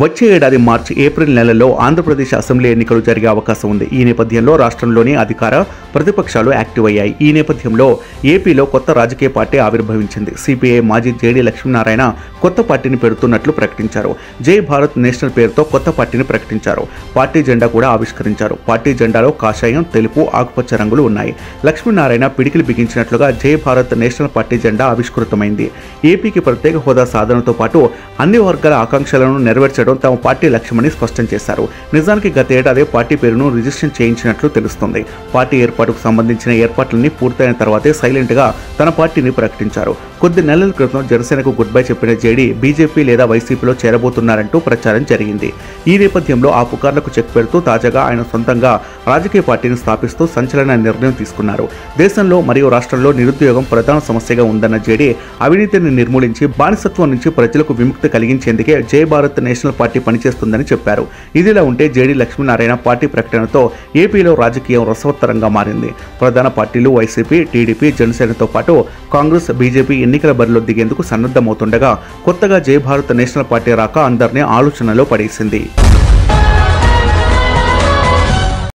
వచ్చే ఏడాది మార్చి ఏప్రిల్ నెలలో ఆంధ్రప్రదేశ్ అసెంబ్లీ ఎన్నికలు జరిగే అవకాశం ఉంది. ఈ నేపథ్యంలో రాష్ట్రంలోని అధికార ప్రతిపక్షాలు యాక్టివ్ అయ్యాయి. ఈ నేపథ్యంలో ఏపీలో కొత్త రాజకీయ పార్టీ ఆవిర్భవించింది. సిపిఐ మాజీ జేడీ లక్ష్మీనారాయణ కొత్త పార్టీని పెడుతున్నట్లు ప్రకటించారు. జై భారత్ నేషనల్ పేరుతో కొత్త పార్టీని ప్రకటించారు. పార్టీ జెండా కూడా ఆవిష్కరించారు. పార్టీ జెండాలో కాషాయం, తెలుపు, ఆకుపచ్చ రంగులు ఉన్నాయి. లక్ష్మీనారాయణ పిడికిలు బిగించినట్లుగా జై భారత్ నేషనల్ పార్టీ జెండా ఆవిష్కృతమైంది. ఏపీకి ప్రత్యేక హోదా సాధనతో పాటు అన్ని వర్గాల ఆకాంక్షలను నెరవేర్చడం తమ పార్టీ లక్ష్యమని స్పష్టం చేశారు. నిజానికి గత ఏడాది పార్టీ పేరును రిజిస్ట్రేషన్ చేయించినట్లు తెలుస్తుంది. పార్టీ ఏర్పాటుకు సంబంధించిన ఏర్పాట్లన్నీ పూర్తయిన తర్వాతే సైలెంట్ గా తన పార్టీని ప్రకటించారు. కొద్ది నెలల క్రితం జనసేనకు గుడ్ బై చెప్పిన జేడీ బీజేపీ లేదా వైసీపీలో చేరబోతున్నారంటూ ప్రచారం జరిగింది. ఈ నేపథ్యంలో ఆ పుకార్లకు చెక్ పెడుతూ తాజాగా ఆయన సొంతంగా రాజకీయ పార్టీని స్థాపిస్తూ సంచలన నిర్ణయం తీసుకున్నారు. దేశంలో మరియు రాష్ట్రంలో నిరుద్యోగం ప్రధాన సమస్యగా ఉందన్న జేడీ అవినీతిని నిర్మూలించి బానిసత్వం నుంచి ప్రజలకు విముక్తి కలిగించేందుకే జై భారత్ నేషనల్ పార్టీ పనిచేస్తుందని చెప్పారు. ఇదిలా ఉంటే జేడీ లక్ష్మీనారాయణ పార్టీ ప్రకటనతో ఏపీలో రాజకీయం రసవత్తరంగా మారింది. ప్రధాన పార్టీలు వైసీపీ, టీడీపీ, జనసేనతో పాటు కాంగ్రెస్, బీజేపీ ఎన్నికల బరిలో దిగేందుకు సన్నద్ధమవుతుండగా కొత్తగా జై భారత్ నేషనల్ పార్టీ రాక అందరినీ ఆలోచనలో పడేసింది.